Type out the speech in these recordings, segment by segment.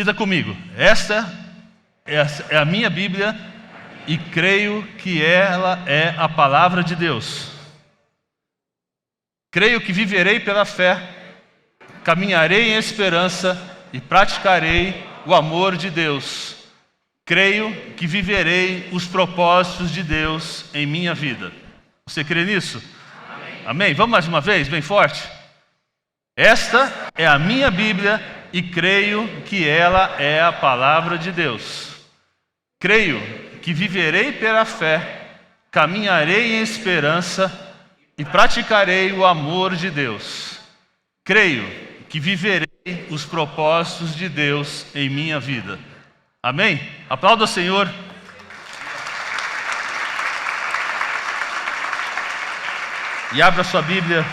Repita comigo. Esta é a minha Bíblia e creio que ela é a palavra de Deus. Creio que viverei pela fé, caminharei em esperança e praticarei o amor de Deus. Creio que viverei os propósitos de Deus em minha vida. Você crê nisso? Amém. Amém? Vamos mais uma vez, bem forte? Esta é a minha Bíblia e creio que ela é a palavra de Deus. Creio que viverei pela fé, caminharei em esperança e praticarei o amor de Deus. Creio que viverei os propósitos de Deus em minha vida. Amém? Aplauda o Senhor. E abra sua Bíblia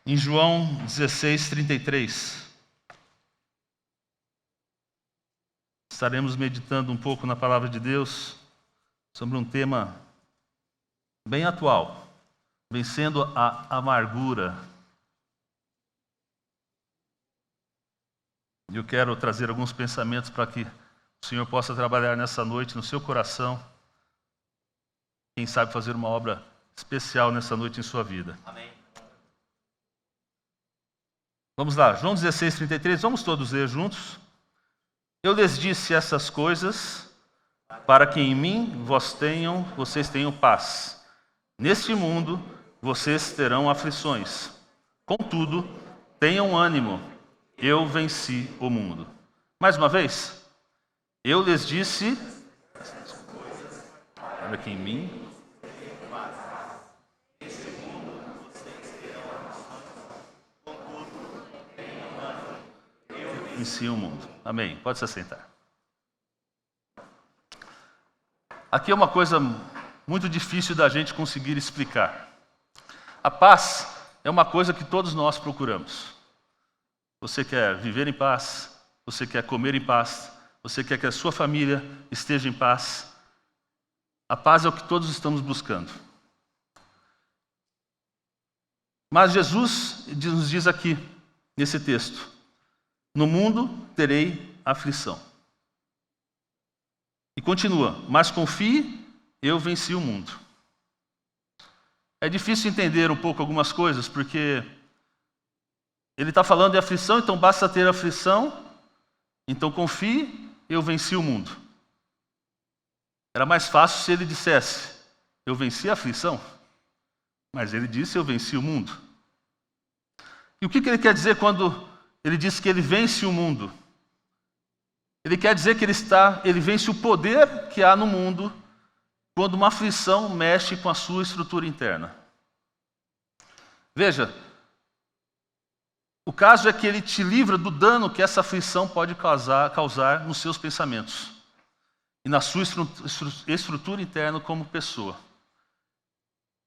em João 16:33. Estaremos meditando um pouco na palavra de Deus sobre um tema bem atual. Vencendo a amargura. E eu quero trazer alguns pensamentos para que o Senhor possa trabalhar nessa noite no seu coração. Quem sabe fazer uma obra especial nessa noite em sua vida. Amém. Vamos lá, João 16:33, vamos todos ler juntos. Eu lhes disse essas coisas para que em mim vocês tenham paz. Neste mundo vocês terão aflições. Contudo, tenham ânimo. Eu venci o mundo. Mais uma vez. Eu lhes disse para que em mim eu venci o mundo. Amém. Pode se assentar. Aqui é uma coisa muito difícil da gente conseguir explicar. A paz é uma coisa que todos nós procuramos. Você quer viver em paz, você quer comer em paz, você quer que a sua família esteja em paz. A paz é o que todos estamos buscando. Mas Jesus nos diz aqui, nesse texto, no mundo terei aflição. E continua, mas confie, eu venci o mundo. É difícil entender um pouco algumas coisas, porque ele está falando de aflição, então basta ter aflição, então confie, eu venci o mundo. Era mais fácil se ele dissesse, eu venci a aflição, mas ele disse, eu venci o mundo. E o que ele quer dizer quando ele diz que ele vence o mundo? Ele quer dizer que ele vence o poder que há no mundo quando uma aflição mexe com a sua estrutura interna. Veja, o caso é que ele te livra do dano que essa aflição pode causar nos seus pensamentos e na sua estrutura interna como pessoa.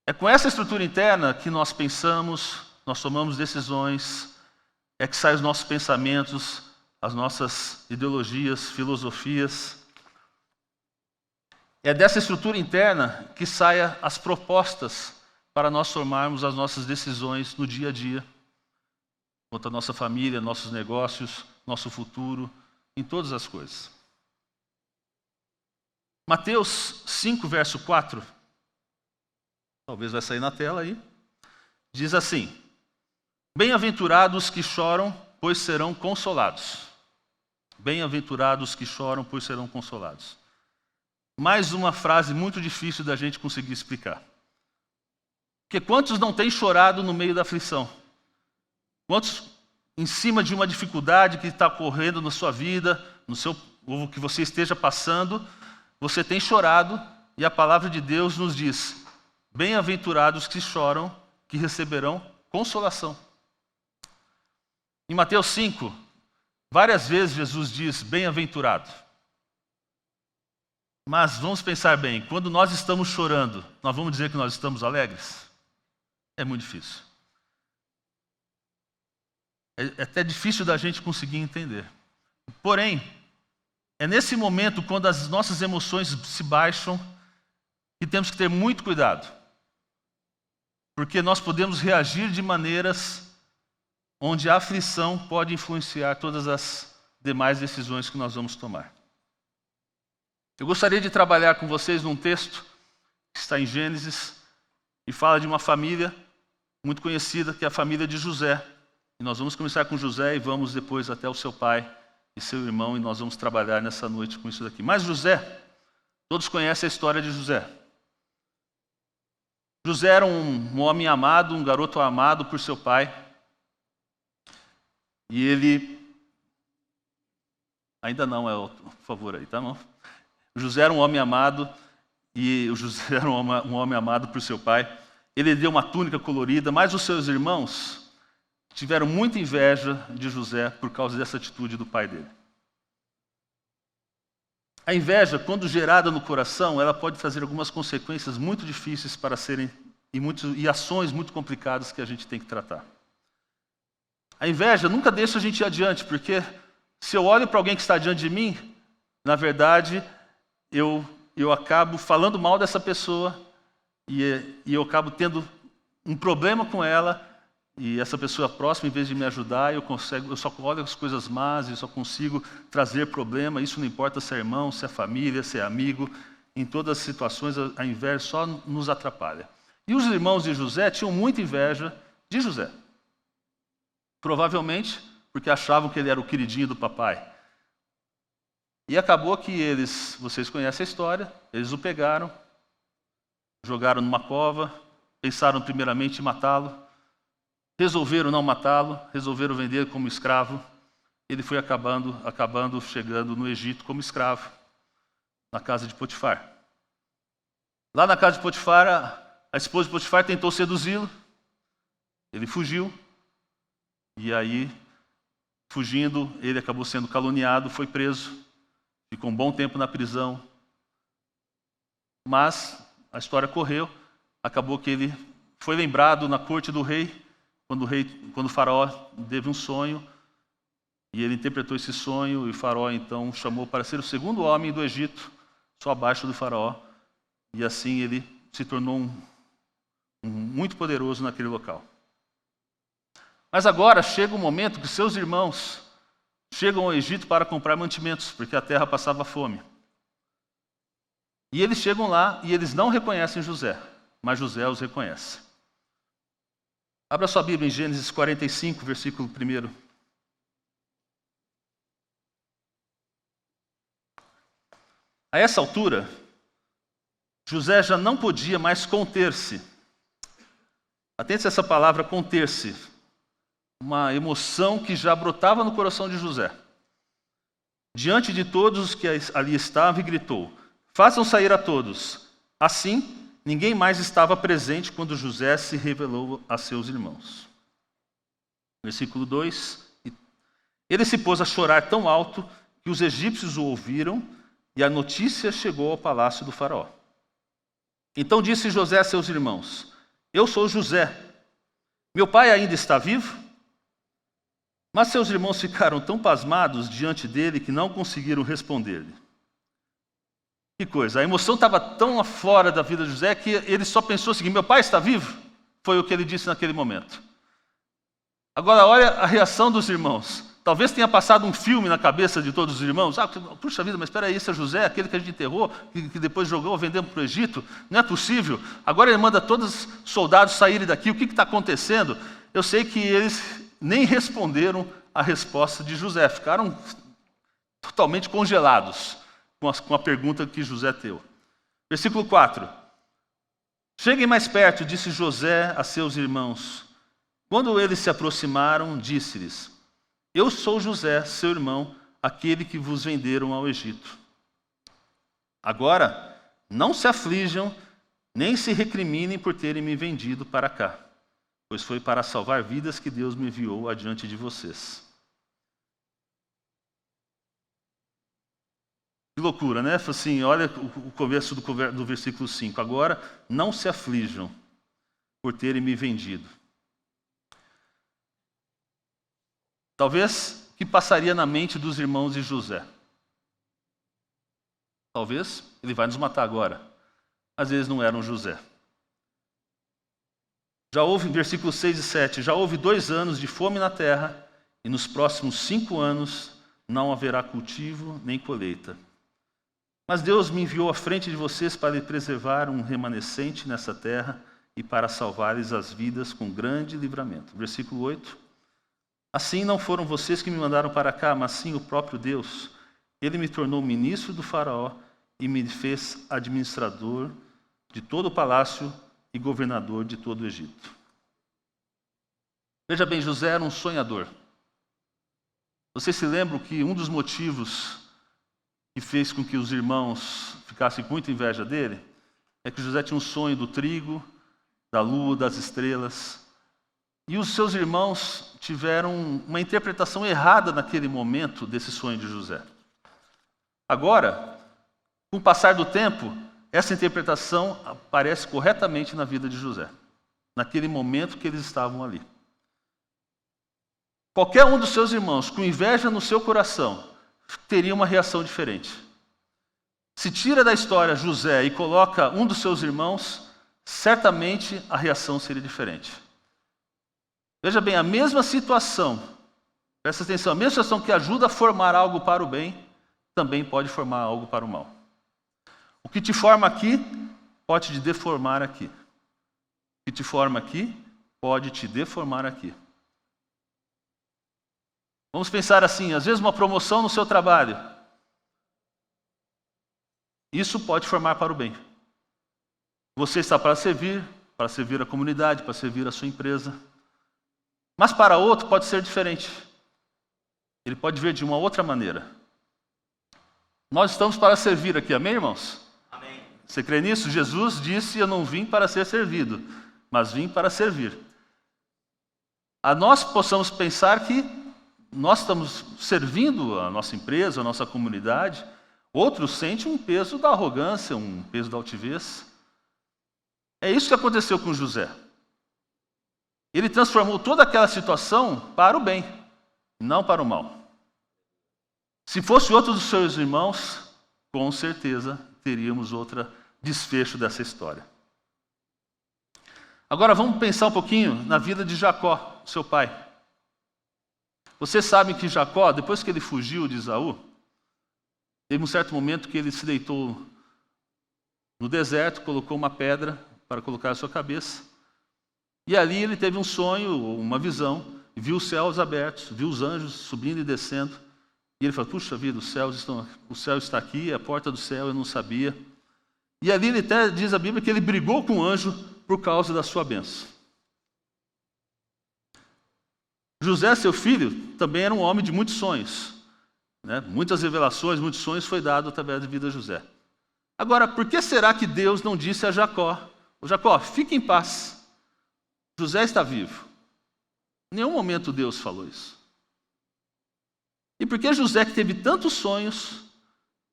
É com essa estrutura interna que nós pensamos, nós tomamos decisões, é que saem os nossos pensamentos, as nossas ideologias, filosofias. É dessa estrutura interna que saem as propostas para nós tomarmos as nossas decisões no dia a dia, quanto à nossa família, nossos negócios, nosso futuro, em todas as coisas. Mateus 5, verso 4, talvez vai sair na tela aí, diz assim, bem-aventurados que choram, pois serão consolados. Bem-aventurados que choram, pois serão consolados. Mais uma frase muito difícil da gente conseguir explicar. Porque quantos não têm chorado no meio da aflição? Quantos, em cima de uma dificuldade que está ocorrendo na sua vida, ou que você esteja passando, você tem chorado e a palavra de Deus nos diz, bem-aventurados que choram, que receberão consolação. Em Mateus 5, várias vezes Jesus diz, bem-aventurado. Mas vamos pensar bem, quando nós estamos chorando, nós vamos dizer que nós estamos alegres? É muito difícil. É até difícil da gente conseguir entender. Porém, é nesse momento, quando as nossas emoções se baixam, que temos que ter muito cuidado. Porque nós podemos reagir de maneiras onde a aflição pode influenciar todas as demais decisões que nós vamos tomar. Eu gostaria de trabalhar com vocês num texto que está em Gênesis e fala de uma família muito conhecida, que é a família de José. E nós vamos começar com José e vamos depois até o seu pai e seu irmão, e nós vamos trabalhar nessa noite com isso daqui. Mas José, todos conhecem a história de José. José era um homem amado, um garoto amado por seu pai. E ele... Ainda não é o favor aí, tá bom? José era um homem amado, e o José era um homem amado por seu pai. Ele deu uma túnica colorida, mas os seus irmãos tiveram muita inveja de José por causa dessa atitude do pai dele. A inveja, quando gerada no coração, ela pode trazer algumas consequências muito difíceis para serem e ações muito complicadas que a gente tem que tratar. A inveja nunca deixa a gente ir adiante, porque se eu olho para alguém que está diante de mim, na verdade, eu acabo falando mal dessa pessoa e eu acabo tendo um problema com ela, e essa pessoa próxima, em vez de me ajudar, eu só olho as coisas más e só consigo trazer problema. Isso não importa se é irmão, se é família, se é amigo. Em todas as situações, a inveja só nos atrapalha. E os irmãos de José tinham muita inveja de José. Provavelmente porque achavam que ele era o queridinho do papai. E acabou que vocês conhecem a história, eles o pegaram, jogaram numa cova, pensaram primeiramente em matá-lo, resolveram não matá-lo, resolveram vender como escravo. Ele foi acabando chegando no Egito como escravo, na casa de Potifar. Lá na casa de Potifar, a esposa de Potifar tentou seduzi-lo, ele fugiu, e aí, fugindo, ele acabou sendo caluniado, foi preso, ficou um bom tempo na prisão, mas a história correu, acabou que ele foi lembrado na corte do rei, quando o faraó teve um sonho, e ele interpretou esse sonho, e o faraó então chamou para ser o segundo homem do Egito, só abaixo do faraó, e assim ele se tornou muito poderoso naquele local. Mas agora chega o momento que seus irmãos chegam ao Egito para comprar mantimentos, porque a terra passava fome. E eles chegam lá e eles não reconhecem José, mas José os reconhece. Abra sua Bíblia em Gênesis 45, versículo 1. A essa altura, José já não podia mais conter-se. Atente a essa palavra, conter-se. Uma emoção que já brotava no coração de José. Diante de todos os que ali estavam, e gritou: façam sair a todos. Assim, ninguém mais estava presente quando José se revelou a seus irmãos. Versículo 2. Ele se pôs a chorar tão alto que os egípcios o ouviram, e a notícia chegou ao palácio do faraó. Então disse José a seus irmãos: eu sou José. Meu pai ainda está vivo? Mas seus irmãos ficaram tão pasmados diante dele que não conseguiram responder-lhe. Que coisa, a emoção estava tão fora da vida de José que ele só pensou o seguinte: meu pai está vivo? Foi o que ele disse naquele momento. Agora olha a reação dos irmãos. Talvez tenha passado um filme na cabeça de todos os irmãos. Puxa vida, mas espera aí, esse é José, aquele que a gente enterrou, que depois jogou, vendemos para o Egito? Não é possível. Agora ele manda todos os soldados saírem daqui. O que está acontecendo? Eu sei que eles nem responderam a resposta de José. Ficaram totalmente congelados com a pergunta que José deu. Versículo 4. Cheguem mais perto, disse José a seus irmãos. Quando eles se aproximaram, disse-lhes: eu sou José, seu irmão, aquele que vos venderam ao Egito. Agora, não se aflijam, nem se recriminem por terem me vendido para cá, pois foi para salvar vidas que Deus me enviou adiante de vocês. Que loucura, né? Assim, olha o começo do versículo 5. Agora, não se aflijam por terem me vendido. Talvez que passaria na mente dos irmãos de José. Talvez ele vai nos matar agora. Às vezes não eram José. Já houve, versículos 6 e 7, já houve 2 anos de fome na terra, e nos próximos 5 anos não haverá cultivo nem colheita. Mas Deus me enviou à frente de vocês para lhe preservar um remanescente nessa terra e para salvar-lhes as vidas com grande livramento. Versículo 8. Assim não foram vocês que me mandaram para cá, mas sim o próprio Deus. Ele me tornou ministro do faraó e me fez administrador de todo o palácio e governador de todo o Egito. Veja bem, José era um sonhador. Vocês se lembram que um dos motivos que fez com que os irmãos ficassem com muita inveja dele é que José tinha um sonho do trigo, da lua, das estrelas. E os seus irmãos tiveram uma interpretação errada naquele momento desse sonho de José. Agora, com o passar do tempo, essa interpretação aparece corretamente na vida de José, naquele momento que eles estavam ali. Qualquer um dos seus irmãos, com inveja no seu coração, teria uma reação diferente. Se tira da história José e coloca um dos seus irmãos, certamente a reação seria diferente. Veja bem, a mesma situação, presta atenção, a mesma situação que ajuda a formar algo para o bem, também pode formar algo para o mal. O que te forma aqui, pode te deformar aqui. O que te forma aqui, pode te deformar aqui. Vamos pensar assim, às vezes uma promoção no seu trabalho. Isso pode formar para o bem. Você está para servir a comunidade, para servir a sua empresa. Mas para outro pode ser diferente. Ele pode ver de uma outra maneira. Nós estamos para servir aqui, amém, irmãos? Amém. Você crê nisso? Jesus disse, eu não vim para ser servido, mas vim para servir. A nós possamos pensar que nós estamos servindo a nossa empresa, a nossa comunidade. Outros sentem um peso da arrogância, um peso da altivez. É isso que aconteceu com José. Ele transformou toda aquela situação para o bem, não para o mal. Se fosse outro dos seus irmãos, com certeza teríamos outro desfecho dessa história. Agora vamos pensar um pouquinho na vida de Jacó, seu pai. Vocês sabem que Jacó, depois que ele fugiu de Esaú, teve um certo momento que ele se deitou no deserto, colocou uma pedra para colocar a sua cabeça. E ali ele teve um sonho, uma visão, viu os céus abertos, viu os anjos subindo e descendo. E ele falou, puxa vida, o céu está aqui, a porta do céu, eu não sabia. E ali ele até diz a Bíblia que ele brigou com o anjo por causa da sua bênção. José, seu filho, também era um homem de muitos sonhos. Né? Muitas revelações, muitos sonhos foi dado através da vida de José. Agora, por que será que Deus não disse a Jacó, Jacó, fique em paz, José está vivo? Em nenhum momento Deus falou isso. E por que José, que teve tantos sonhos,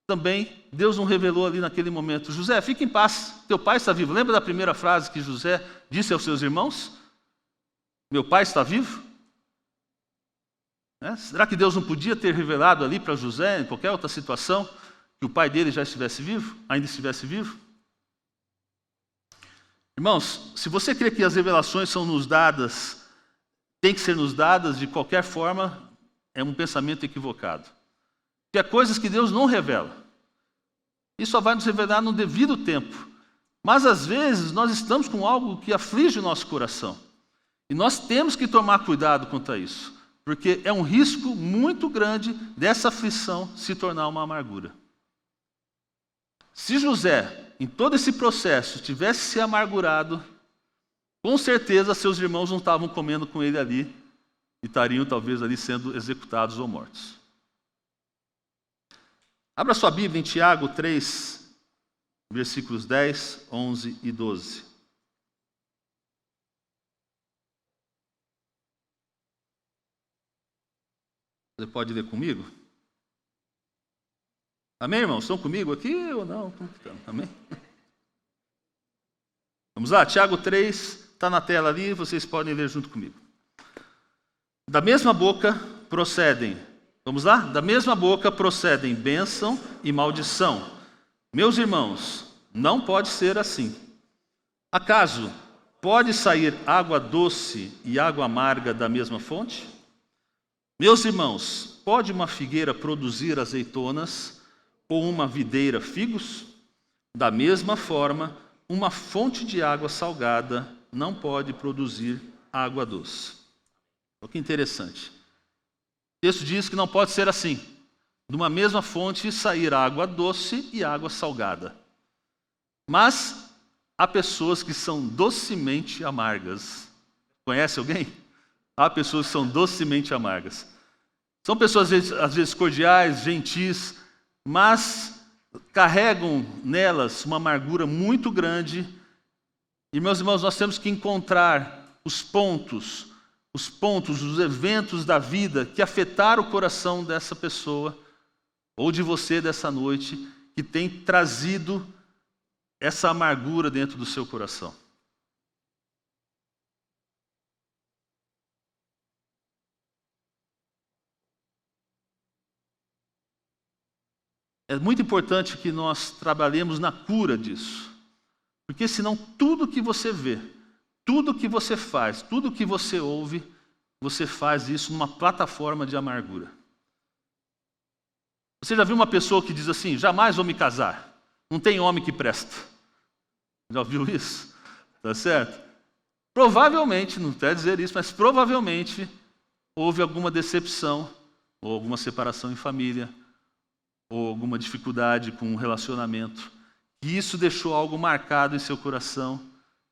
também Deus não revelou ali naquele momento, José, fique em paz, teu pai está vivo. Lembra da primeira frase que José disse aos seus irmãos? Meu pai está vivo? Será que Deus não podia ter revelado ali para José, em qualquer outra situação, que o pai dele já estivesse vivo, ainda estivesse vivo? Irmãos, se você crê que as revelações são nos dadas, tem que ser nos dadas de qualquer forma, é um pensamento equivocado. Que há coisas que Deus não revela. Isso só vai nos revelar no devido tempo. Mas às vezes nós estamos com algo que aflige o nosso coração. E nós temos que tomar cuidado quanto a isso. Porque é um risco muito grande dessa aflição se tornar uma amargura. Se José, em todo esse processo, tivesse se amargurado, com certeza seus irmãos não estavam comendo com ele ali e estariam talvez ali sendo executados ou mortos. Abra sua Bíblia em Tiago 3, versículos 10, 11 e 12. Você pode ler comigo? Amém, irmãos? Estão comigo aqui ou não? Amém? Vamos lá, Tiago 3, está na tela ali, vocês podem ler junto comigo. Da mesma boca procedem, vamos lá? Da mesma boca procedem bênção e maldição. Meus irmãos, não pode ser assim. Acaso pode sair água doce e água amarga da mesma fonte? Meus irmãos, pode uma figueira produzir azeitonas ou uma videira figos? Da mesma forma, uma fonte de água salgada não pode produzir água doce. Olha que interessante. O texto diz que não pode ser assim. De uma mesma fonte sair água doce e água salgada. Mas há pessoas que são docemente amargas. Conhece alguém? Há pessoas que são docemente amargas. São pessoas às vezes cordiais, gentis, mas carregam nelas uma amargura muito grande. E, meus irmãos, nós temos que encontrar os pontos, os eventos da vida que afetaram o coração dessa pessoa, ou de você dessa noite, que tem trazido essa amargura dentro do seu coração. É muito importante que nós trabalhemos na cura disso. Porque senão tudo que você vê, tudo que você faz, tudo que você ouve, você faz isso numa plataforma de amargura. Você já viu uma pessoa que diz assim, jamais vou me casar, não tem homem que presta? Já ouviu isso? Tá certo? Provavelmente, não quer dizer isso, mas provavelmente houve alguma decepção, ou alguma separação em família, ou alguma dificuldade com um relacionamento, e isso deixou algo marcado em seu coração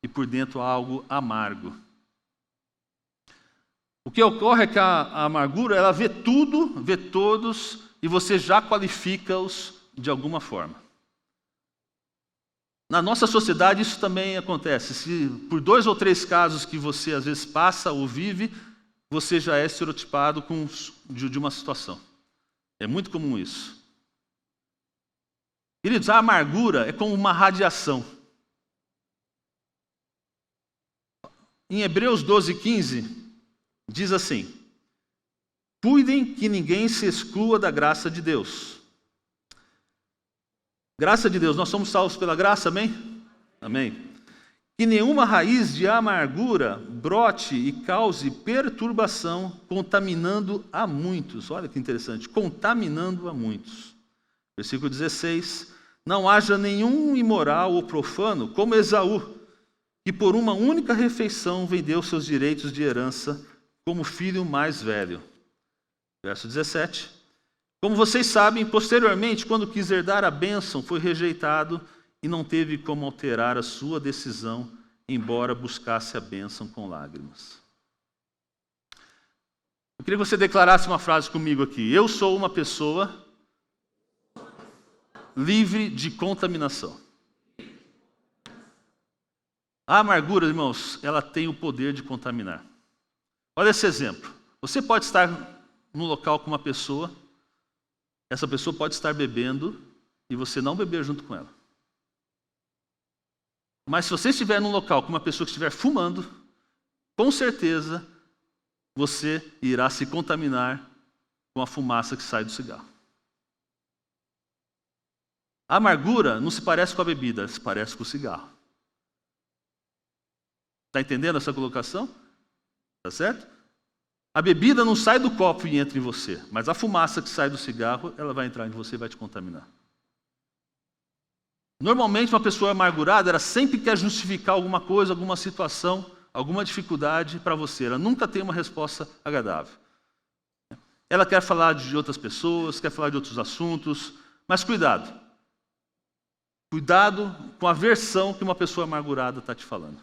e por dentro algo amargo. O que ocorre é que a amargura, ela vê tudo, vê todos, e você já qualifica-os de alguma forma. Na nossa sociedade isso também acontece. Se por 2 ou 3 casos que você às vezes passa ou vive, você já é estereotipado de uma situação. É muito comum isso. Queridos, a amargura é como uma radiação. Em Hebreus 12:15, diz assim: cuidem que ninguém se exclua da graça de Deus. Graça de Deus, nós somos salvos pela graça, amém? Amém. Que nenhuma raiz de amargura brote e cause perturbação, contaminando a muitos. Olha que interessante, contaminando a muitos. Versículo 16: não haja nenhum imoral ou profano, como Esaú, que por uma única refeição vendeu seus direitos de herança como filho mais velho. Verso 17: como vocês sabem, posteriormente, quando quis herdar a bênção, foi rejeitado e não teve como alterar a sua decisão, embora buscasse a bênção com lágrimas. Eu queria que você declarasse uma frase comigo aqui. Eu sou uma pessoa livre de contaminação. A amargura, irmãos, ela tem o poder de contaminar. Olha esse exemplo. Você pode estar num local com uma pessoa, essa pessoa pode estar bebendo e você não beber junto com ela. Mas se você estiver num local com uma pessoa que estiver fumando, com certeza você irá se contaminar com a fumaça que sai do cigarro. A amargura não se parece com a bebida, se parece com o cigarro. Está entendendo essa colocação? Está certo? A bebida não sai do copo e entra em você, mas a fumaça que sai do cigarro, ela vai entrar em você e vai te contaminar. Normalmente uma pessoa amargurada, ela sempre quer justificar alguma coisa, alguma situação, alguma dificuldade para você. Ela nunca tem uma resposta agradável. Ela quer falar de outras pessoas, quer falar de outros assuntos, mas cuidado. Cuidado com a versão que uma pessoa amargurada está te falando.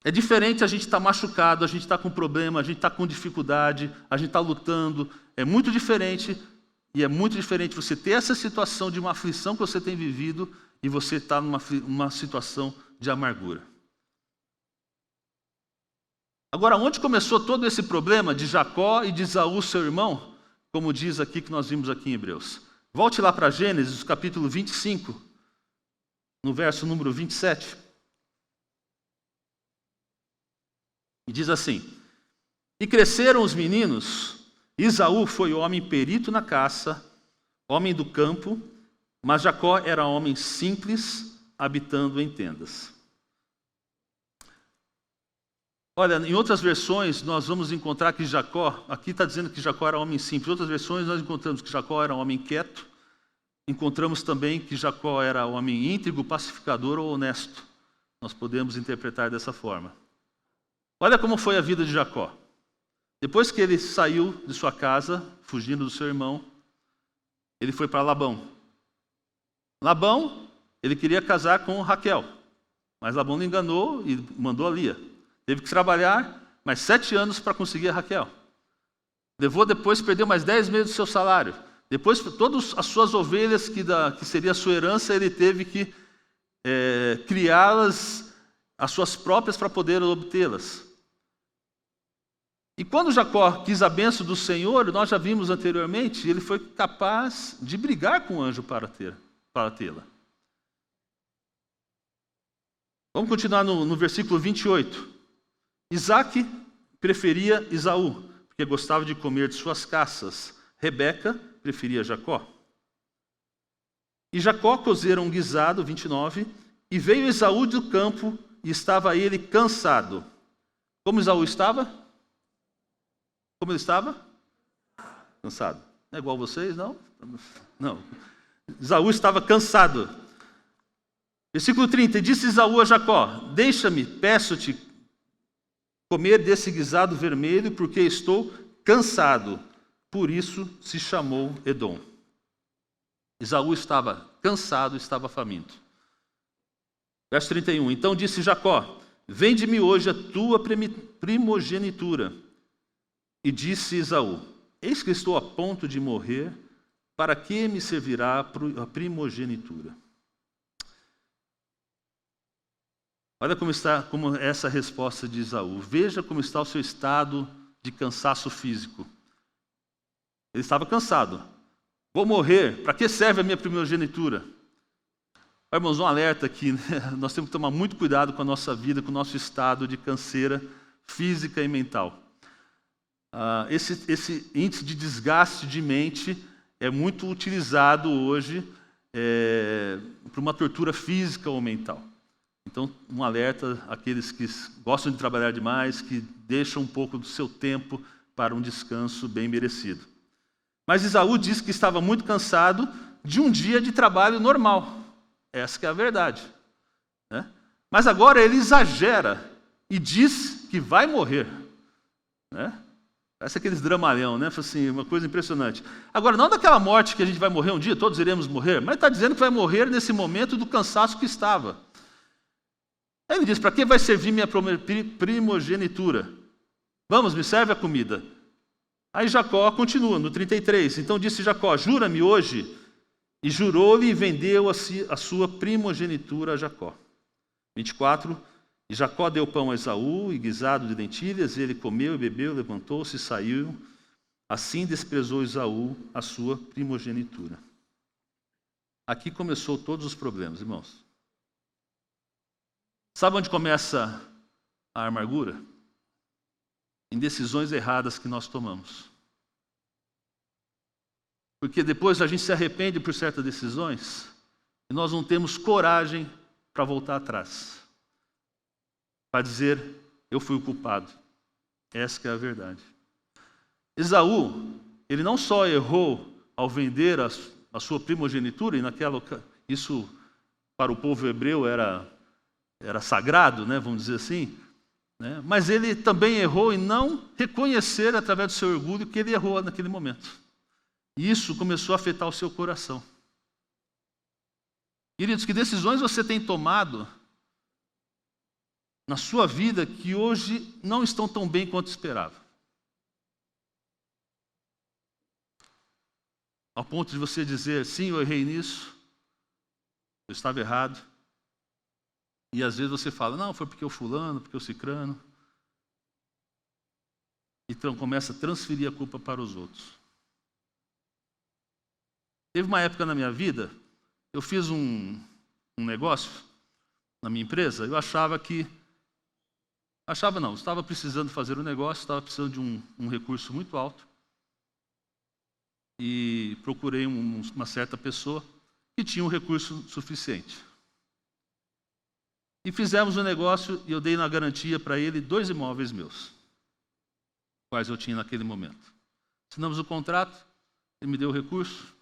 É diferente a gente estar machucado, a gente está com problema, a gente está com dificuldade, a gente está lutando. É muito diferente, e é muito diferente você ter essa situação de uma aflição que você tem vivido e você estar numa situação de amargura. Agora, onde começou todo esse problema de Jacó e de Esaú, seu irmão? Como diz aqui que nós vimos aqui em Hebreus. Volte lá para Gênesis, capítulo 25, no verso número 27. E diz assim: e cresceram os meninos, Esaú foi homem perito na caça, homem do campo, mas Jacó era homem simples, habitando em tendas. Olha, em outras versões nós vamos encontrar que Jacó, aqui está dizendo que Jacó era homem simples. Em outras versões nós encontramos que Jacó era um homem quieto. Encontramos também que Jacó era um homem íntegro, pacificador ou honesto. Nós podemos interpretar dessa forma. Olha como foi a vida de Jacó. Depois que ele saiu de sua casa, fugindo do seu irmão, ele foi para Labão. Labão, ele queria casar com Raquel, mas Labão não enganou e mandou a Lia. Teve que trabalhar mais 7 anos para conseguir a Raquel. Levou depois, perdeu mais 10 meses do seu salário. Depois, todas as suas ovelhas, que seria a sua herança, ele teve que criá-las, as suas próprias, para poder obtê-las. E quando Jacó quis a bênção do Senhor, nós já vimos anteriormente, ele foi capaz de brigar com o anjo para tê-la. Vamos continuar no versículo 28. Isaac preferia Esaú, porque gostava de comer de suas caças. Rebeca preferia Jacó. E Jacó cozeram um guisado, 29, e veio Esaú do campo, e estava ele cansado. Como Esaú estava? Como ele estava? Cansado. Não é igual vocês, não? Não. Esaú estava cansado. Versículo 30. E disse Esaú a Jacó: deixa-me, peço-te, comer desse guisado vermelho, porque estou cansado. Por isso se chamou Edom. Esaú estava cansado, estava faminto. Verso 31. Então disse Jacó: vende-me hoje a tua primogenitura. E disse Esaú: eis que estou a ponto de morrer, para que me servirá a primogenitura? Olha como é essa resposta de Esaú. Veja como está o seu estado de cansaço físico. Ele estava cansado. Vou morrer, para que serve a minha primogenitura? Irmãos, um alerta aqui, né? Nós temos que tomar muito cuidado com a nossa vida, com o nosso estado de canseira física e mental. Esse índice de desgaste de mente é muito utilizado hoje para uma tortura física ou mental. Então, um alerta àqueles que gostam de trabalhar demais, que deixam um pouco do seu tempo para um descanso bem merecido. Mas Esaú disse que estava muito cansado de um dia de trabalho normal. Essa que é a verdade, né? Mas agora ele exagera e diz que vai morrer, né? Parece aqueles dramalhão, né? Assim, uma coisa impressionante. Agora, não daquela morte que a gente vai morrer um dia, todos iremos morrer, mas está dizendo que vai morrer nesse momento do cansaço que estava. Aí ele diz: para que vai servir minha primogenitura? Vamos, me serve a comida. Aí Jacó continua, no 33. Então disse Jacó: jura-me hoje. E jurou-lhe e vendeu a sua primogenitura a Jacó. 24. E Jacó deu pão a Esaú e guisado de lentilhas, e ele comeu e bebeu, levantou-se e saiu. Assim desprezou Esaú a sua primogenitura. Aqui começou todos os problemas, irmãos. Sabe onde começa a amargura? Em decisões erradas que nós tomamos. Porque depois a gente se arrepende por certas decisões e nós não temos coragem para voltar atrás. Para dizer: eu fui o culpado. Essa que é a verdade. Esaú, ele não só errou ao vender a sua primogenitura, e isso para o povo hebreu era sagrado, né, vamos dizer assim, né, mas ele também errou em não reconhecer através do seu orgulho que ele errou naquele momento. E isso começou a afetar o seu coração. Queridos, que decisões você tem tomado na sua vida que hoje não estão tão bem quanto esperava? Ao ponto de você dizer: sim, eu errei nisso, eu estava errado. E às vezes você fala: não, foi porque o fulano, porque o cicrano. Então começa a transferir a culpa para os outros. Teve uma época na minha vida, eu fiz um negócio na minha empresa, eu estava precisando fazer um negócio, estava precisando de um recurso muito alto. E procurei uma certa pessoa que tinha um recurso suficiente. E fizemos um negócio e eu dei na garantia para ele 2 imóveis meus, quais eu tinha naquele momento. Assinamos o contrato, ele me deu o recurso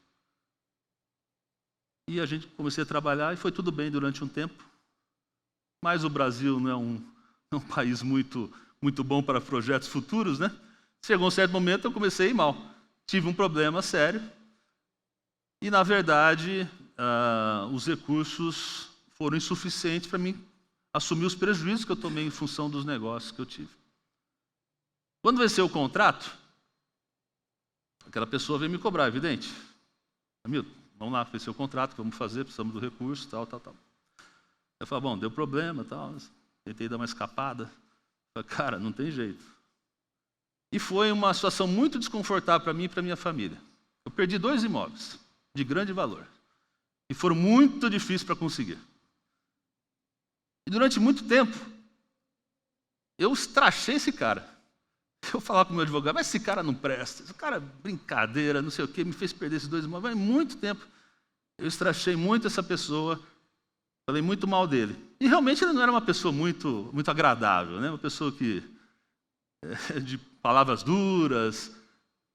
e a gente comecei a trabalhar e foi tudo bem durante um tempo. Mas o Brasil não é um país muito bom para projetos futuros, né? Chegou um certo momento eu comecei a ir mal. Tive um problema sério e, na verdade, os recursos foram insuficientes para mim assumir os prejuízos que eu tomei em função dos negócios que eu tive. Quando venceu o contrato, aquela pessoa veio me cobrar, evidente. Hamilton, vamos lá, venceu o contrato, vamos fazer, precisamos do recurso, tal. Eu falei, bom, deu problema, tal. Tentei dar uma escapada. Falei, cara, não tem jeito. E foi uma situação muito desconfortável para mim e para minha família. Eu perdi 2 imóveis de grande valor. E foram muito difíceis para conseguir. E durante muito tempo, eu estrachei esse cara. Eu falava com o meu advogado, mas esse cara não presta, esse cara é brincadeira, não sei o quê, me fez perder esses 2 imóveis. Mas muito tempo, eu estrachei muito essa pessoa, falei muito mal dele. E realmente ele não era uma pessoa muito agradável, né? Uma pessoa que de palavras duras,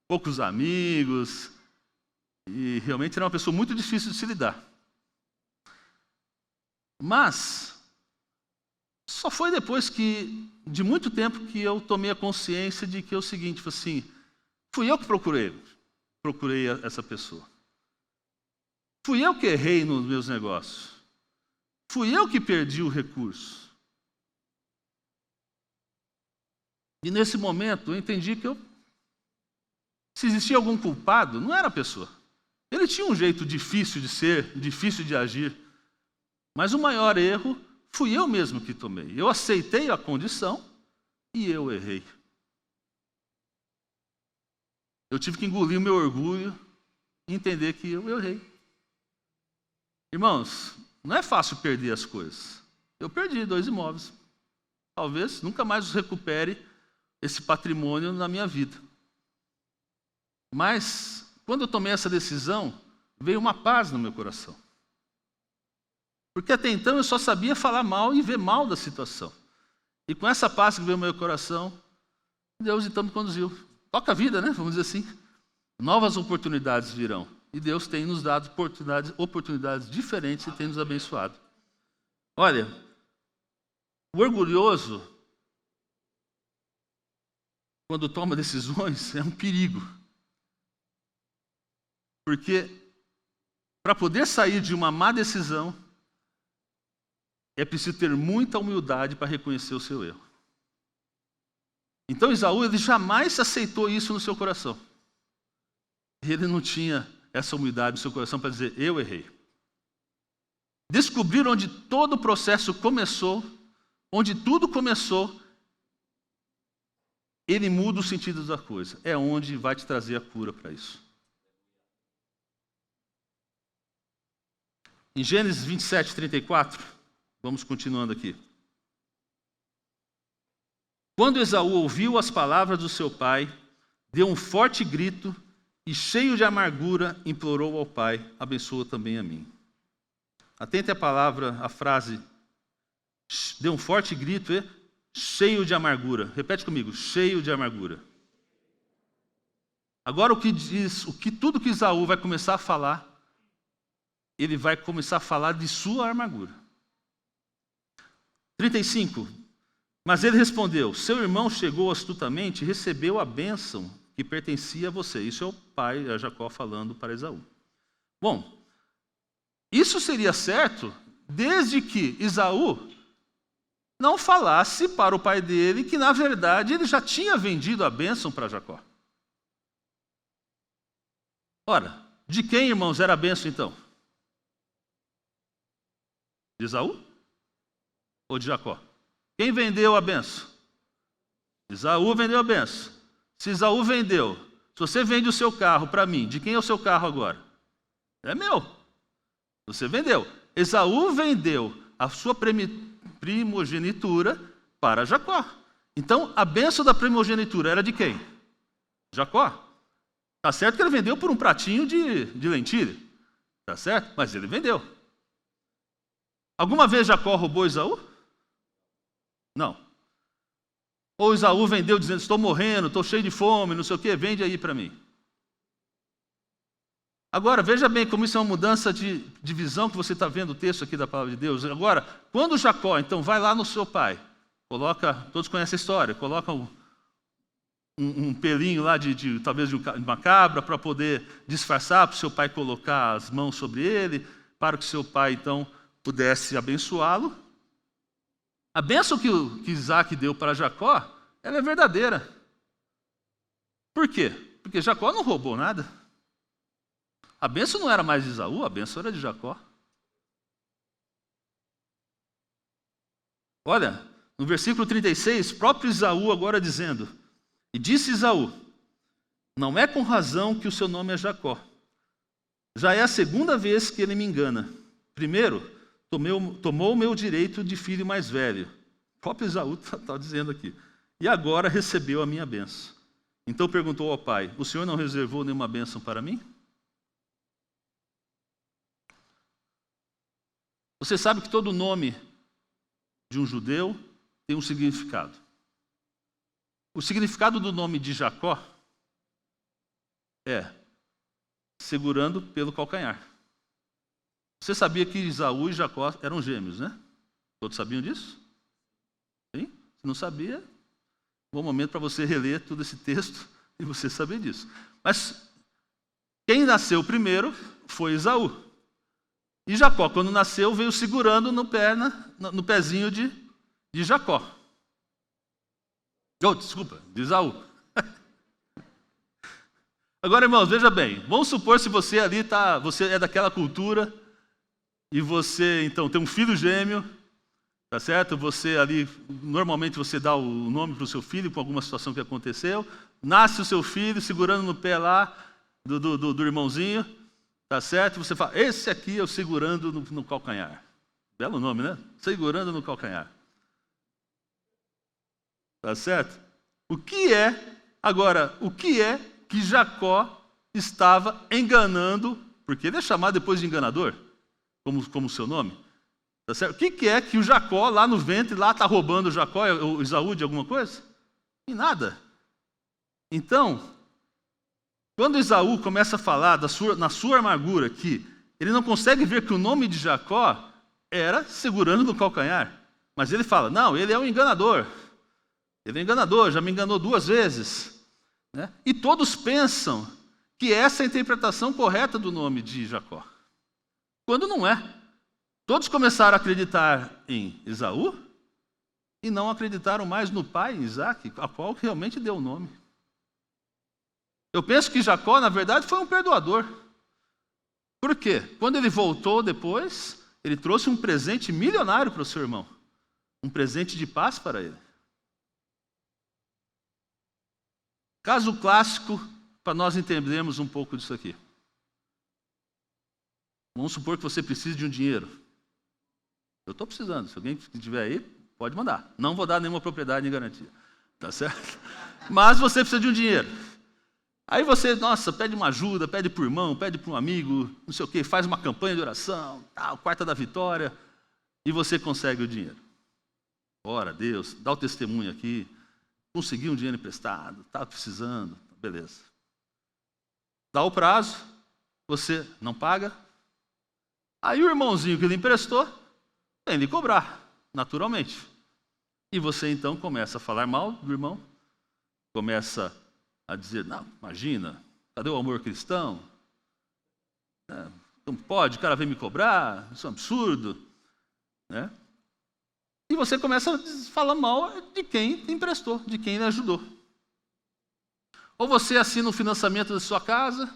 poucos amigos, e realmente era uma pessoa muito difícil de se lidar. Mas só foi depois de muito tempo que eu tomei a consciência de que é o seguinte, assim, fui eu que procurei essa pessoa. Fui eu que errei nos meus negócios. Fui eu que perdi o recurso. E nesse momento eu entendi que se existia algum culpado, não era a pessoa. Ele tinha um jeito difícil de ser, difícil de agir. Mas o maior erro fui eu mesmo que tomei. Eu aceitei a condição e eu errei. Eu tive que engolir o meu orgulho e entender que eu errei. Irmãos, não é fácil perder as coisas. Eu perdi 2 imóveis. Talvez nunca mais recupere esse patrimônio na minha vida. Mas, quando eu tomei essa decisão, veio uma paz no meu coração. Porque até então eu só sabia falar mal e ver mal da situação. E com essa paz que veio no meu coração, Deus então me conduziu. Toca a vida, né? Vamos dizer assim. Novas oportunidades virão. E Deus tem nos dado oportunidades diferentes e tem nos abençoado. Olha, o orgulhoso, quando toma decisões, é um perigo. Porque para poder sair de uma má decisão, é preciso ter muita humildade para reconhecer o seu erro. Então Esaú, ele jamais aceitou isso no seu coração. Ele não tinha essa humildade no seu coração para dizer, eu errei. Descobrir onde todo o processo começou, onde tudo começou, ele muda o sentido da coisa. É onde vai te trazer a cura para isso. Em Gênesis 27, 34, vamos continuando aqui. Quando Esaú ouviu as palavras do seu pai, deu um forte grito e, cheio de amargura, implorou ao pai, abençoa também a mim. Atente a frase, deu um forte grito e cheio de amargura. Repete comigo, cheio de amargura. Agora tudo que Esaú vai começar a falar, ele vai começar a falar de sua amargura. 35. Mas ele respondeu, seu irmão chegou astutamente e recebeu a bênção que pertencia a você. Isso é o pai, é Jacó, falando para Esaú. Bom, isso seria certo desde que Esaú não falasse para o pai dele que, na verdade, ele já tinha vendido a bênção para Jacó. Ora, de quem, irmãos, era a bênção então? De Esaú? Ou de Jacó? Quem vendeu a bênção? Esaú vendeu a bênção. Se Esaú vendeu, se você vende o seu carro para mim, de quem é o seu carro agora? É meu. Você vendeu. Esaú vendeu a sua primogenitura para Jacó. Então, a bênção da primogenitura era de quem? Jacó. Tá certo que ele vendeu por um pratinho de lentilha. Tá certo? Mas ele vendeu. Alguma vez Jacó roubou Esaú? Não. Ou Esaú vendeu dizendo, estou morrendo, estou cheio de fome, não sei o quê, vende aí para mim. Agora, veja bem como isso é uma mudança de visão que você está vendo o texto aqui da palavra de Deus. Agora, quando Jacó, então, vai lá no seu pai, todos conhecem a história, coloca um pelinho lá, talvez de uma cabra, para poder disfarçar, para o seu pai colocar as mãos sobre ele, para que seu pai, então, pudesse abençoá-lo. A bênção que Isaac deu para Jacó, ela é verdadeira. Por quê? Porque Jacó não roubou nada. A bênção não era mais de Esaú, a bênção era de Jacó. Olha, no versículo 36, próprio Esaú agora dizendo, e disse Esaú, não é com razão que o seu nome é Jacó. Já é a segunda vez que ele me engana. Primeiro, tomou o meu direito de filho mais velho. O próprio Esaú está dizendo aqui. E agora recebeu a minha bênção. Então perguntou ao pai, o senhor não reservou nenhuma bênção para mim? Você sabe que todo nome de um judeu tem um significado. O significado do nome de Jacó é segurando pelo calcanhar. Você sabia que Esaú e Jacó eram gêmeos, né? Todos sabiam disso? Sim? Se não sabia, bom momento para você reler todo esse texto e você saber disso. Mas quem nasceu primeiro foi Esaú. E Jacó, quando nasceu, veio segurando no pezinho de Jacó. Desculpa, de Esaú. Agora, irmãos, veja bem. Vamos supor se você ali você é daquela cultura e você, então, tem um filho gêmeo, tá certo? Você ali, normalmente você dá o nome para o seu filho por alguma situação que aconteceu. Nasce o seu filho segurando no pé lá do irmãozinho. Tá certo? Você fala, esse aqui eu segurando no calcanhar. Belo nome, né? Segurando no calcanhar. Tá certo? O que é que Jacó estava enganando, porque ele é chamado depois de enganador, como seu nome. Tá certo? O que é que o Jacó, lá no ventre, lá está roubando o Esaú de alguma coisa? Em nada. Então, quando Esaú começa a falar na sua amargura que ele não consegue ver que o nome de Jacó era segurando no calcanhar. Mas ele fala, não, ele é um enganador. Ele é um enganador, já me enganou 2 vezes. Né? E todos pensam que essa é a interpretação correta do nome de Jacó. Quando não é. Todos começaram a acreditar em Esaú e não acreditaram mais no pai, em Isaac, a qual realmente deu o nome. Eu penso que Jacó, na verdade, foi um perdoador. Por quê? Quando ele voltou depois, ele trouxe um presente milionário para o seu irmão. Um presente de paz para ele. Caso clássico, para nós entendermos um pouco disso aqui. Vamos supor que você precise de um dinheiro. Eu estou precisando. Se alguém estiver aí, pode mandar. Não vou dar nenhuma propriedade em garantia. Tá certo? Mas você precisa de um dinheiro. Aí você, pede uma ajuda, pede para o irmão, pede para um amigo, não sei o quê, faz uma campanha de oração, quarta da vitória, e você consegue o dinheiro. Ora, Deus, dá o testemunho aqui, consegui um dinheiro emprestado, estava precisando, beleza. Dá o prazo, você não paga, aí o irmãozinho que lhe emprestou, vem lhe cobrar, naturalmente. E você então começa a falar mal do irmão, começa a dizer, não, imagina, cadê o amor cristão? Não pode, o cara vem me cobrar, isso é um absurdo. Né? E você começa a falar mal de quem lhe emprestou, de quem lhe ajudou. Ou você assina o financiamento da sua casa,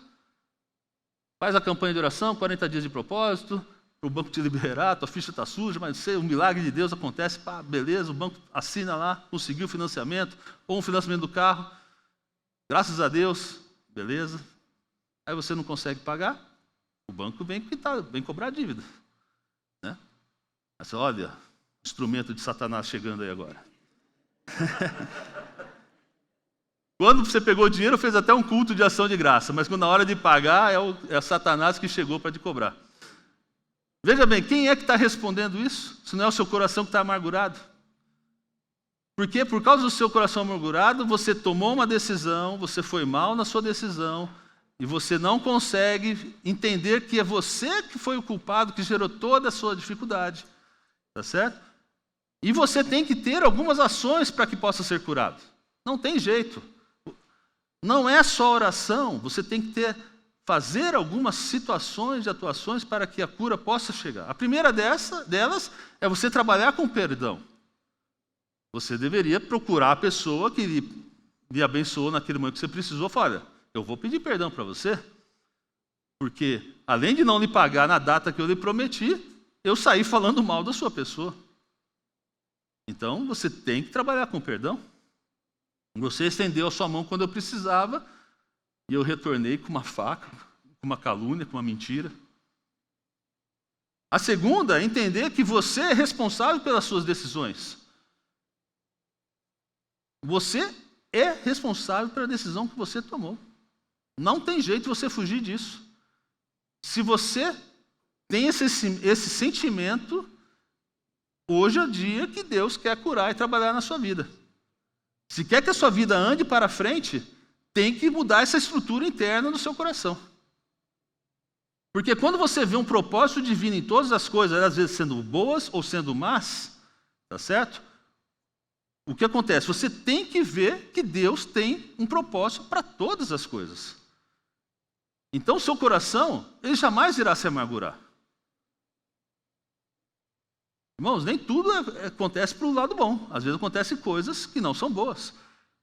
faz a campanha de oração, 40 dias de propósito, para o banco te liberar, tua ficha está suja, mas o milagre de Deus acontece, beleza, o banco assina lá, conseguiu o financiamento, ou um financiamento do carro, graças a Deus, beleza. Aí você não consegue pagar, o banco vem cobrar a dívida. Né? Aí você, olha, instrumento de Satanás chegando aí agora. Quando você pegou o dinheiro, fez até um culto de ação de graça, mas quando na hora de pagar, é Satanás que chegou para te cobrar. Veja bem, quem é que está respondendo isso? Se não é o seu coração que está amargurado? Porque por causa do seu coração amargurado, você tomou uma decisão, você foi mal na sua decisão, e você não consegue entender que é você que foi o culpado, que gerou toda a sua dificuldade. Tá certo? E você tem que ter algumas ações para que possa ser curado. Não tem jeito. Não é só oração, você tem que fazer algumas situações de atuações para que a cura possa chegar. A primeira delas é você trabalhar com perdão. Você deveria procurar a pessoa que lhe abençoou naquele momento que você precisou. Fala, olha, eu vou pedir perdão para você, porque além de não lhe pagar na data que eu lhe prometi, eu saí falando mal da sua pessoa. Então, você tem que trabalhar com perdão. Você estendeu a sua mão quando eu precisava, e eu retornei com uma faca, com uma calúnia, com uma mentira. A segunda é entender que você é responsável pelas suas decisões. Você é responsável pela decisão que você tomou. Não tem jeito de você fugir disso. Se você tem esse sentimento, hoje é o dia que Deus quer curar e trabalhar na sua vida. Se quer que a sua vida ande para frente, tem que mudar essa estrutura interna do seu coração. Porque quando você vê um propósito divino em todas as coisas, às vezes sendo boas ou sendo más, tá certo? O que acontece? Você tem que ver que Deus tem um propósito para todas as coisas. Então o seu coração, ele jamais irá se amargurar. Irmãos, nem tudo acontece para o lado bom. Às vezes acontecem coisas que não são boas.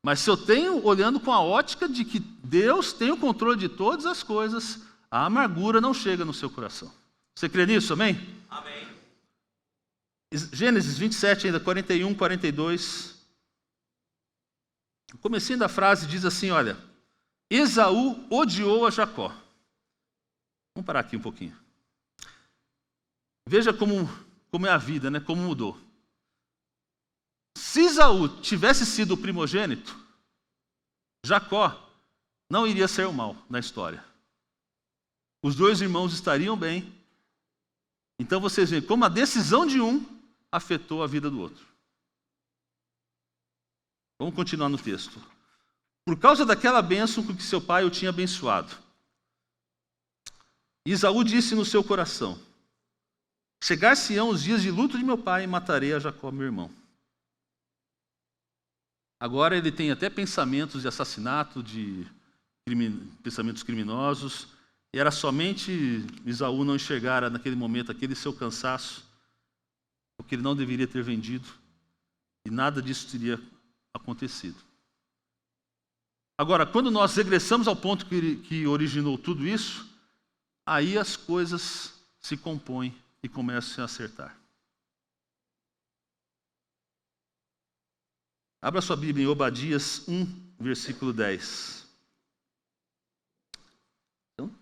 Mas se eu tenho, olhando com a ótica de que Deus tem o controle de todas as coisas, a amargura não chega no seu coração. Você crê nisso, amém? Amém. Gênesis 27, ainda 41, 42. O comecinho da frase diz assim, olha, Esaú odiou a Jacó. Vamos parar aqui um pouquinho. Veja como é a vida, né? Como mudou. Se Esaú tivesse sido o primogênito, Jacó não iria ser o mal na história. Os dois irmãos estariam bem. Então vocês veem como a decisão de um afetou a vida do outro. Vamos continuar no texto. Por causa daquela bênção com que seu pai o tinha abençoado, Esaú disse no seu coração, chegar-se-ão os dias de luto de meu pai e matarei a Jacó, meu irmão. Agora ele tem até pensamentos de assassinato, pensamentos criminosos. E era somente Esaú não enxergar naquele momento aquele seu cansaço, porque ele não deveria ter vendido, e nada disso teria acontecido. Agora, quando nós regressamos ao ponto que originou tudo isso, aí as coisas se compõem e começam a se acertar. Abra sua Bíblia em Obadias 1, versículo 10. Então,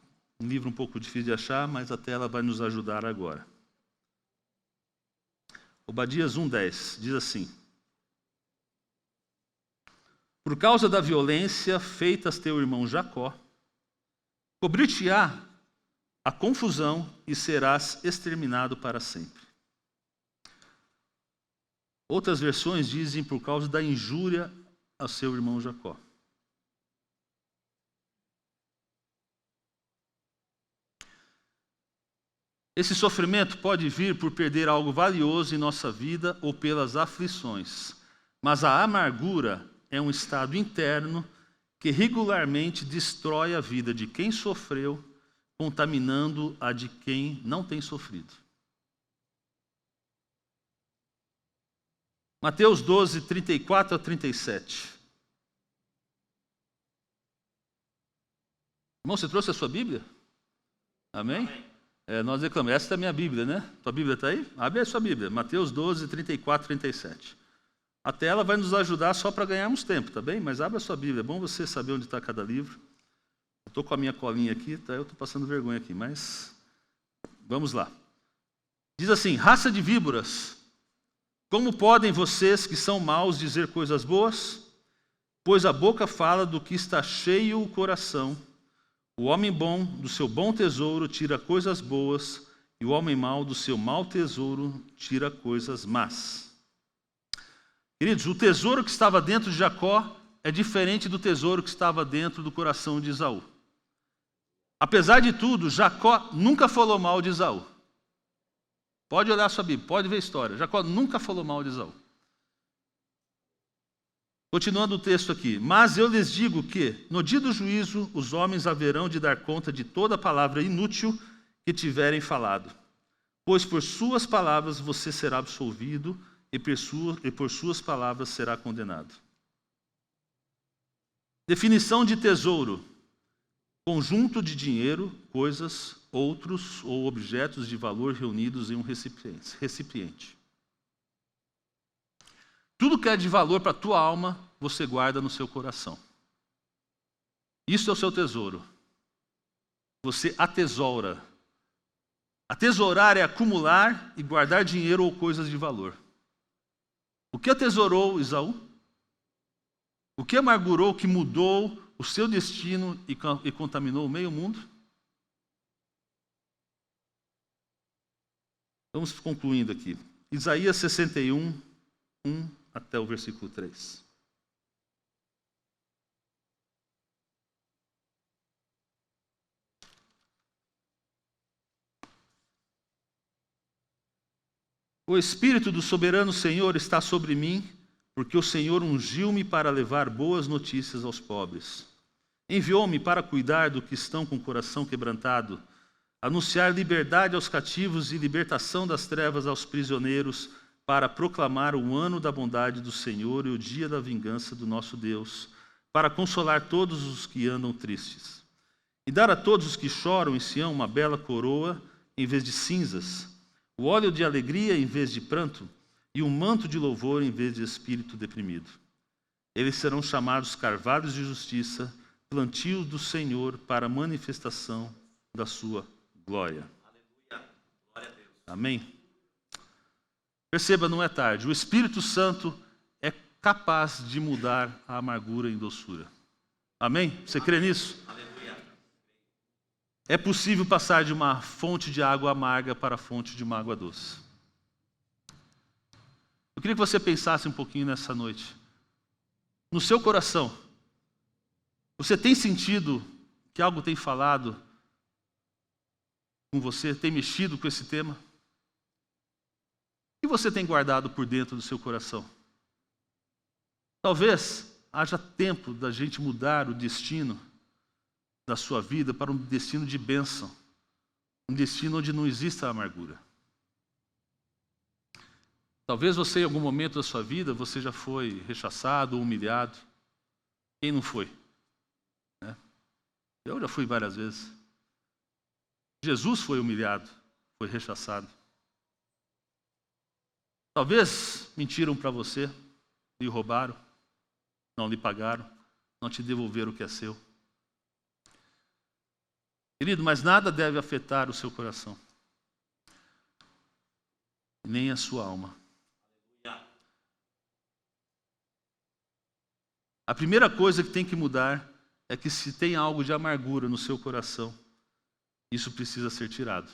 um livro um pouco difícil de achar, mas a tela vai nos ajudar agora. Obadias 1, 10 diz assim: por causa da violência feita a teu irmão Jacó, cobrir-te-á a confusão e serás exterminado para sempre. Outras versões dizem por causa da injúria a seu irmão Jacó. Esse sofrimento pode vir por perder algo valioso em nossa vida ou pelas aflições, mas a amargura é um estado interno que regularmente destrói a vida de quem sofreu, contaminando a de quem não tem sofrido. Mateus 12, 34 a 37. Irmão, você trouxe a sua Bíblia? Amém? Nós reclamamos, essa é a minha Bíblia, né? Tua Bíblia está aí? Abre a sua Bíblia, Mateus 12, 34 a 37. A tela vai nos ajudar só para ganharmos tempo, tá bem? Mas abre a sua Bíblia, é bom você saber onde está cada livro. Eu estou com a minha colinha aqui, tá? Eu estou passando vergonha aqui, mas vamos lá. Diz assim, raça de víboras, como podem vocês que são maus dizer coisas boas? Pois a boca fala do que está cheio o coração. O homem bom do seu bom tesouro tira coisas boas, e o homem mau do seu mau tesouro tira coisas más. Queridos, o tesouro que estava dentro de Jacó é diferente do tesouro que estava dentro do coração de Esaú. Apesar de tudo, Jacó nunca falou mal de Esaú. Pode olhar a sua Bíblia, pode ver a história. Jacó nunca falou mal de Esaú. Continuando o texto aqui. Mas eu lhes digo que, no dia do juízo, os homens haverão de dar conta de toda palavra inútil que tiverem falado. Pois por suas palavras você será absolvido e por suas palavras será condenado. Definição de tesouro: conjunto de dinheiro, coisas, outros ou objetos de valor reunidos em um recipiente. Tudo que é de valor para a tua alma, você guarda no seu coração. Isso é o seu tesouro. Você atesoura. Atesourar é acumular e guardar dinheiro ou coisas de valor. O que atesourou Esaú? O que amargurou, que mudou o seu destino e contaminou o meio mundo? Vamos concluindo aqui. Isaías 61, 1 até o versículo 3. O Espírito do soberano Senhor está sobre mim, porque o Senhor ungiu-me para levar boas notícias aos pobres. Enviou-me para cuidar do que estão com o coração quebrantado, anunciar liberdade aos cativos e libertação das trevas aos prisioneiros, para proclamar o ano da bondade do Senhor e o dia da vingança do nosso Deus, para consolar todos os que andam tristes, e dar a todos os que choram em Sião uma bela coroa em vez de cinzas, o óleo de alegria em vez de pranto, e um manto de louvor em vez de espírito deprimido. Eles serão chamados carvalhos de justiça, plantios do Senhor para a manifestação da sua glória. Aleluia. Glória a Deus. Amém? Perceba, não é tarde. O Espírito Santo é capaz de mudar a amargura em doçura. Amém? Você crê nisso? Aleluia. É possível passar de uma fonte de água amarga para a fonte de uma água doce. Eu queria que você pensasse um pouquinho nessa noite. No seu coração, você tem sentido que algo tem falado com você, tem mexido com esse tema? O que você tem guardado por dentro do seu coração? Talvez haja tempo da gente mudar o destino da sua vida para um destino de bênção, um destino onde não exista amargura. Talvez você, em algum momento da sua vida, você já foi rechaçado ou humilhado. Quem não foi? Eu já fui várias vezes. Jesus foi humilhado, foi rechaçado. Talvez mentiram para você, lhe roubaram, não lhe pagaram, não te devolveram o que é seu. Querido, mas nada deve afetar o seu coração, nem a sua alma. A primeira coisa que tem que mudar é que se tem algo de amargura no seu coração, isso precisa ser tirado.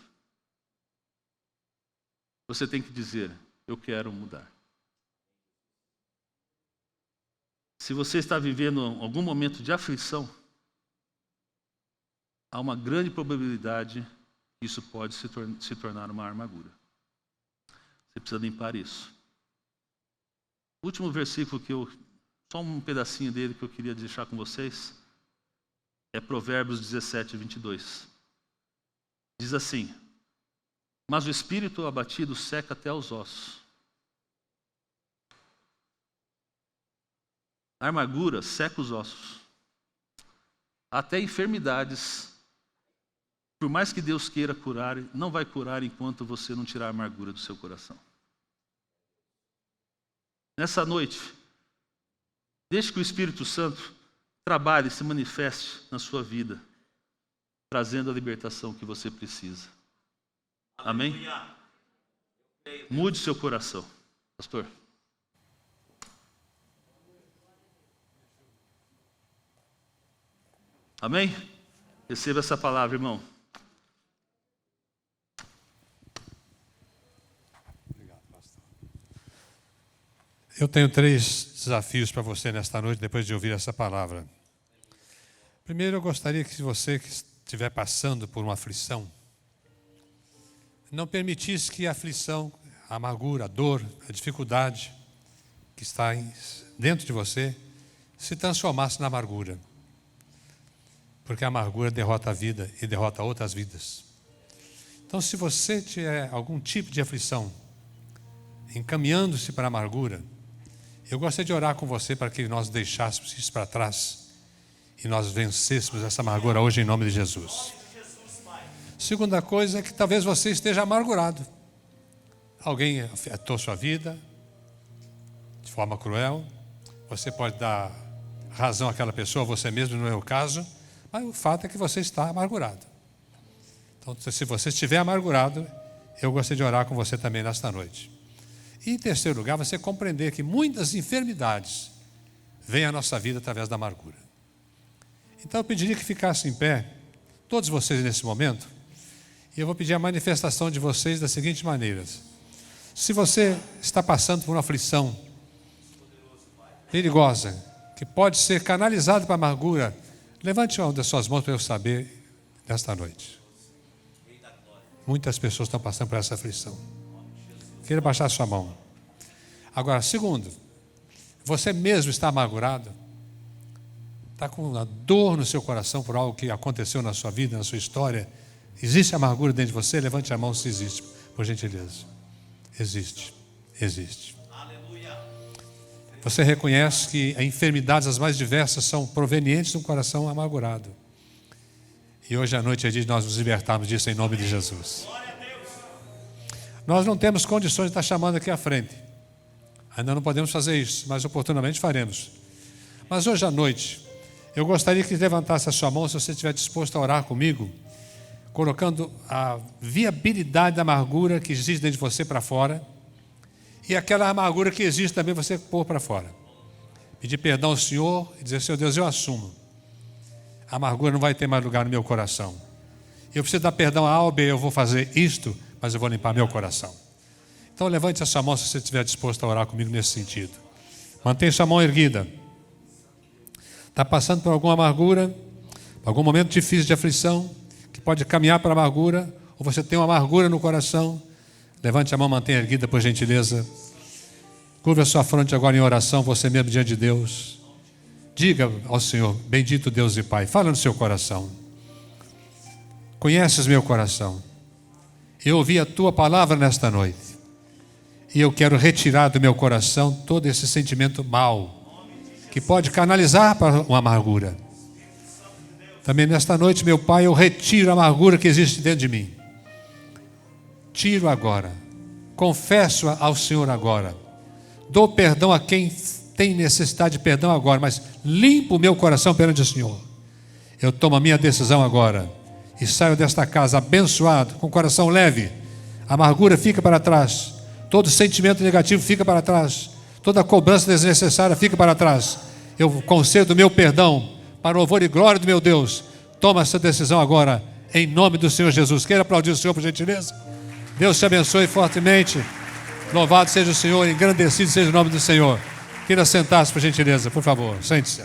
Você tem que dizer: eu quero mudar. Se você está vivendo algum momento de aflição, há uma grande probabilidade que isso pode se tornar uma amargura. Você precisa limpar isso. O último versículo só um pedacinho dele que eu queria deixar com vocês, é Provérbios 17, 22. Diz assim: mas o espírito abatido seca até os ossos. A amargura seca os ossos. Até enfermidades, por mais que Deus queira curar, não vai curar enquanto você não tirar a amargura do seu coração. Nessa noite, deixe que o Espírito Santo trabalhe e se manifeste na sua vida, trazendo a libertação que você precisa. Amém? Mude seu coração. Pastor. Amém? Receba essa palavra, irmão. Obrigado, pastor. Eu tenho 3 desafios para você nesta noite, depois de ouvir essa palavra. Primeiro, eu gostaria que você que estiver passando por uma aflição, não permitisse que a aflição, a amargura, a dor, a dificuldade que está dentro de você se transformasse na amargura. Porque a amargura derrota a vida e derrota outras vidas. Então, se você tiver algum tipo de aflição, encaminhando-se para a amargura, eu gostaria de orar com você para que nós deixássemos isso para trás e nós vencêssemos essa amargura hoje em nome de Jesus. Segunda coisa é que talvez você esteja amargurado. Alguém afetou sua vida de forma cruel. Você pode dar razão àquela pessoa, você mesmo, não é o caso, mas o fato é que você está amargurado. Então, se você estiver amargurado, eu gostaria de orar com você também nesta noite. E em terceiro lugar, você compreender que muitas enfermidades vêm à nossa vida através da amargura. Então eu pediria que ficassem em pé, todos vocês nesse momento, e eu vou pedir a manifestação de vocês das seguintes maneiras. Se você está passando por uma aflição perigosa, que pode ser canalizada para a amargura, levante uma das suas mãos para eu saber nesta noite. Muitas pessoas estão passando por essa aflição. Queira baixar a sua mão. Agora, segundo, você mesmo está amargurado? Está com uma dor no seu coração por algo que aconteceu na sua vida, na sua história? Existe amargura dentro de você? Levante a mão se existe, por gentileza. Existe. Você reconhece que as enfermidades as mais diversas são provenientes de um coração amargurado. E hoje à noite é dia de nós nos libertarmos disso em nome de Jesus. Nós não temos condições de estar chamando aqui à frente. Ainda não podemos fazer isso, mas oportunamente faremos. Mas hoje à noite, eu gostaria que levantasse a sua mão se você estiver disposto a orar comigo, colocando a viabilidade da amargura que existe dentro de você para fora e aquela amargura que existe também você pôr para fora. Pedir perdão ao Senhor e dizer: Senhor Deus, eu assumo. A amargura não vai ter mais lugar no meu coração. Eu preciso dar perdão a A ou B, eu vou fazer isto, mas eu vou limpar meu coração. Então levante a sua mão se você estiver disposto a orar comigo nesse sentido. Mantenha sua mão erguida. Está passando por alguma amargura, algum momento difícil de aflição, que pode caminhar para a amargura, ou você tem uma amargura no coração, levante a mão, mantenha erguida, por gentileza. Curva a sua fronte agora em oração, você mesmo diante de Deus. Diga ao Senhor: bendito Deus e Pai, fala no seu coração. Conheces meu coração. Eu ouvi a tua palavra nesta noite. E eu quero retirar do meu coração todo esse sentimento mau, que pode canalizar para uma amargura. Também nesta noite, meu Pai, eu retiro a amargura que existe dentro de mim. Tiro agora. Confesso ao Senhor agora. Dou perdão a quem tem necessidade de perdão agora, mas limpo o meu coração perante o Senhor. Eu tomo a minha decisão agora e saio desta casa abençoado, com o coração leve. A amargura fica para trás. Todo sentimento negativo fica para trás. Toda cobrança desnecessária fica para trás. Eu concedo o meu perdão para o louvor e glória do meu Deus. Toma essa decisão agora, em nome do Senhor Jesus. Queira aplaudir o Senhor, por gentileza? Deus te abençoe fortemente. Louvado seja o Senhor, engrandecido seja o nome do Senhor. Queira sentar-se, por gentileza, por favor. Sente-se.